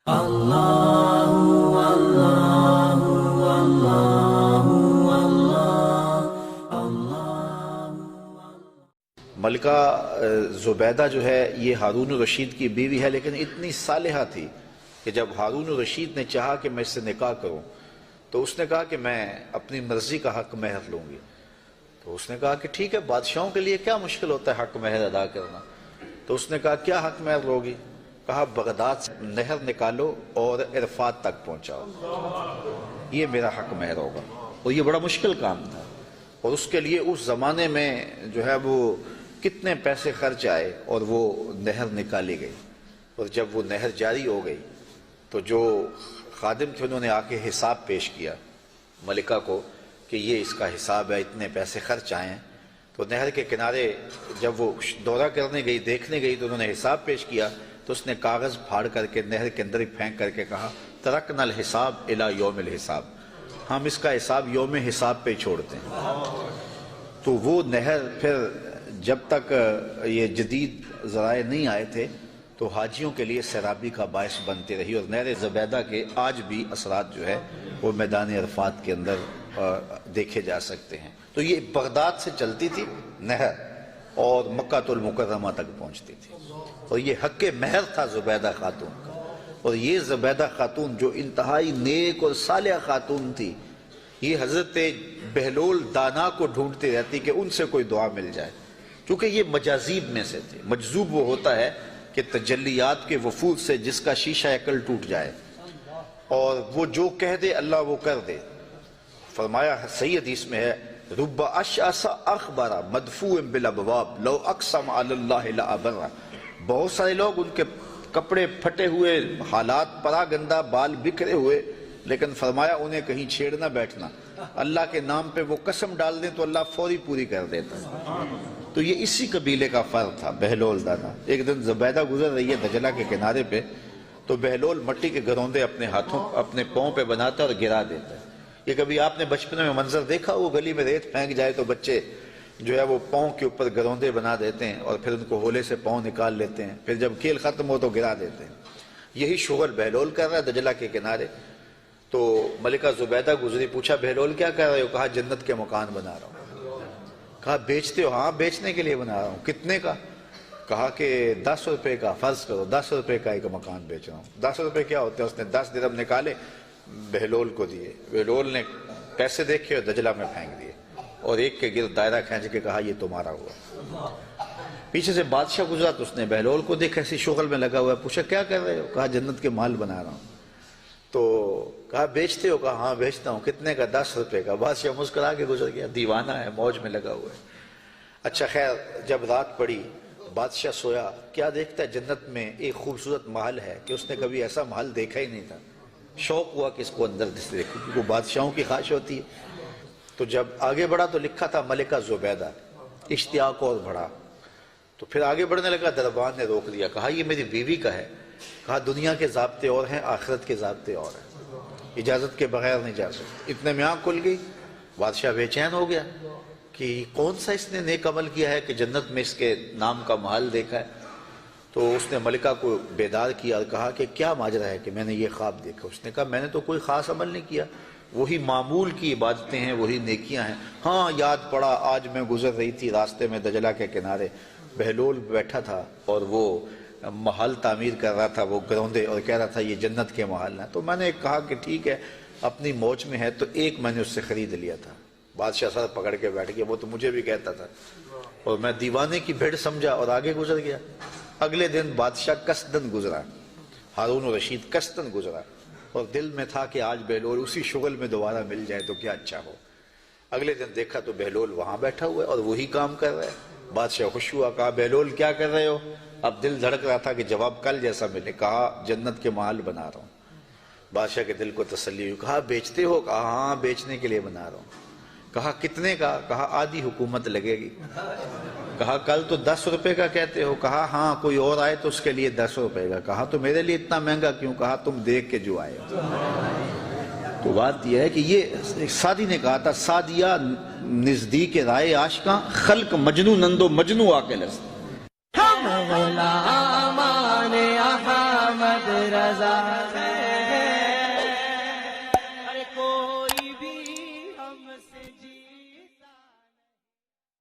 ملکہ زبیدہ جو ہے یہ ہارون الرشید کی بیوی ہے، لیکن اتنی صالحہ تھی کہ جب ہارون الرشید نے چاہا کہ میں اس سے نکاح کروں تو اس نے کہا کہ میں اپنی مرضی کا حق مہر لوں گی۔ تو اس نے کہا کہ ٹھیک ہے، بادشاہوں کے لیے کیا مشکل ہوتا ہے حق مہر ادا کرنا۔ تو اس نے کہا کیا حق مہر لوگی؟ کہا بغداد سے نہر نکالو اور عرفات تک پہنچاؤ، یہ میرا حق مہر ہوگا۔ اور یہ بڑا مشکل کام تھا، اور اس کے لیے اس زمانے میں جو ہے وہ کتنے پیسے خرچ آئے، اور وہ نہر نکالی گئی۔ اور جب وہ نہر جاری ہو گئی تو جو خادم تھے انہوں نے آ کے حساب پیش کیا ملکہ کو کہ یہ اس کا حساب ہے، اتنے پیسے خرچ آئے ہیں۔ تو نہر کے کنارے جب وہ دورہ کرنے گئی، دیکھنے گئی، تو انہوں نے حساب پیش کیا تو اس نے کاغذ پھاڑ کر کے نہر کے اندر ہی پھینک کر کے کہا ترکنا الحساب الی یوم الحساب، ہم اس کا حساب یوم حساب پہ چھوڑتے ہیں۔ تو وہ نہر پھر جب تک یہ جدید ذرائع نہیں آئے تھے تو حاجیوں کے لیے سیرابی کا باعث بنتی رہی، اور نہر زبیدہ کے آج بھی اثرات جو ہے وہ میدان عرفات کے اندر دیکھے جا سکتے ہیں۔ تو یہ بغداد سے چلتی تھی نہر اور مکہ المکرمہ تک پہنچتی تھی، اور یہ حق مہر تھا زبیدہ خاتون کا۔ اور یہ زبیدہ خاتون جو انتہائی نیک اور صالحہ خاتون تھی، یہ حضرت بہلول دانا کو ڈھونڈتی رہتی کہ ان سے کوئی دعا مل جائے، کیونکہ یہ مجاذیب میں سے تھے۔ مجذوب وہ ہوتا ہے کہ تجلیات کے وفود سے جس کا شیشہ عقل ٹوٹ جائے، اور وہ جو کہہ دے اللہ وہ کر دے۔ فرمایا صحیح حدیث میں ہے رب اشعث اخبر مدفوع بالابواب لو اقسم علی اللہ لابر، بہت سارے لوگ ان کے کپڑے پھٹے ہوئے، حالات پرا گندہ، بال بکھرے ہوئے، لیکن فرمایا انہیں کہیں چھیڑ نہ بیٹھنا، اللہ کے نام پہ وہ قسم ڈال دیں تو اللہ فوری پوری کر دیتا ہے۔ تو یہ اسی قبیلے کا فرد تھا بہلول دانا۔ ایک دن زبیدہ گزر رہی ہے دجلہ کے کنارے پہ، تو بہلول مٹی کے گروندے اپنے ہاتھوں اپنے پاؤں پہ بناتا ہے اور گرا دیتا ہے۔ یہ کبھی آپ نے بچپن میں منظر دیکھا، وہ گلی میں ریت پھینک جائے تو بچے جو ہے وہ پاؤں کے اوپر گروندے بنا دیتے ہیں اور پھر ان کو ہولے سے پاؤں نکال لیتے ہیں، پھر جب کھیل ختم ہو تو گرا دیتے ہیں۔ یہی شغل بہلول کر رہا ہے دجلہ کے کنارے۔ تو ملکہ زبیدہ گزری، پوچھا بہلول کیا کر رہے ہو؟ کہا جنت کے مکان بنا رہا ہوں۔ کہا بیچتے ہو؟ ہاں بیچنے کے لیے بنا رہا ہوں۔ کتنے کا؟ کہا کہ 10 روپے کا، فرض کرو 10 روپے کا ایک مکان بیچ رہا ہوں۔ 10 روپے کیا ہوتے ہیں؟ اس نے 10 درہم نکالے، بہلول کو دیے۔ بہلول نے پیسے دیکھے اور دجلہ میں پھینک دیے، اور ایک کے گرد دائرہ کھینچ کے کہا یہ تمہارا ہوا۔ پیچھے سے بادشاہ گزرا تو اس نے بہلول کو دیکھا ایسی شغل میں لگا ہوا ہے، پوچھا کیا کر رہے ہو؟ کہا جنت کے مال بنا رہا ہوں۔ تو کہا بیچتے ہو؟ کہا ہاں بیچتا ہوں۔ کتنے کا؟ 10 روپے کا۔ بادشاہ مسکرا کے گزر گیا، دیوانہ ہے، موج میں لگا ہوا ہے۔ اچھا خیر، جب رات پڑی بادشاہ سویا، کیا دیکھتا ہے جنت میں ایک خوبصورت محل ہے کہ اس نے کبھی ایسا محل دیکھا ہی نہیں تھا۔ شوق ہوا کہ اس کو اندر سے دیکھو، کیونکہ وہ بادشاہوں کی خواہش ہوتی ہے۔ تو جب آگے بڑھا تو لکھا تھا ملکہ زبیدہ، اشتیاق اور بڑھا۔ تو پھر آگے بڑھنے لگا، دربان نے روک دیا، کہا یہ میری بیوی کا ہے۔ کہا دنیا کے ضابطے اور ہیں، آخرت کے ضابطے اور ہیں، اجازت کے بغیر نہیں جا سکتے۔ اتنے میں آنکھ کھل گئی، بادشاہ بے چین ہو گیا کہ کون سا اس نے نیک عمل کیا ہے کہ جنت میں اس کے نام کا محل دیکھا ہے۔ تو اس نے ملکہ کو بیدار کیا اور کہا کہ کیا ماجرا ہے کہ میں نے یہ خواب دیکھا؟ اس نے کہا میں نے تو کوئی خاص عمل نہیں کیا، وہی معمول کی عبادتیں ہیں، وہی نیکیاں ہیں۔ ہاں یاد پڑا، آج میں گزر رہی تھی راستے میں دجلہ کے کنارے، بہلول بیٹھا تھا اور وہ محل تعمیر کر رہا تھا، وہ گروندے، اور کہہ رہا تھا یہ جنت کے محل ہیں۔ تو میں نے کہا کہ ٹھیک ہے، اپنی موج میں ہے، تو ایک میں نے اس سے خرید لیا تھا۔ بادشاہ سر پکڑ کے بیٹھ گیا، وہ تو مجھے بھی کہتا تھا، اور میں دیوانے کی بھیڑ سمجھا اور آگے گزر گیا۔ اگلے دن بادشاہ قصدن گزرا، ہارون الرشید قصدن گزرا، اور دل میں تھا کہ آج بہلول اسی شغل میں دوبارہ مل جائے تو کیا اچھا ہو۔ اگلے دن دیکھا تو بہلول وہاں بیٹھا ہوا ہے اور وہی کام کر رہا ہے۔ بادشاہ خوش ہوا، کہا بہلول کیا کر رہے ہو؟ اب دل دھڑک رہا تھا کہ جواب کل جیسا ملے۔ کہا جنت کے محل بنا رہا ہوں۔ بادشاہ کے دل کو تسلی ہوئی، کہا بیچتے ہو؟ کہا ہاں بیچنے کے لیے بنا رہا ہوں۔ کہا کتنے کا؟ کہا آدھی حکومت لگے گی۔ کہا کل تو 10 روپے کا کہتے ہو۔ کہا ہاں کوئی اور آئے تو اس کے لیے 10 روپے کا۔ کہا تو میرے لیے اتنا مہنگا کیوں؟ کہا تم دیکھ کے جو آئے۔ تو بات یہ ہے کہ یہ سعدی نے کہا تھا، سعدیہ نزدیک رائے عاشقاں خلق مجنو نندو مجنو عاقل است۔ رضا ہے، کوئی بھی ہم سے جی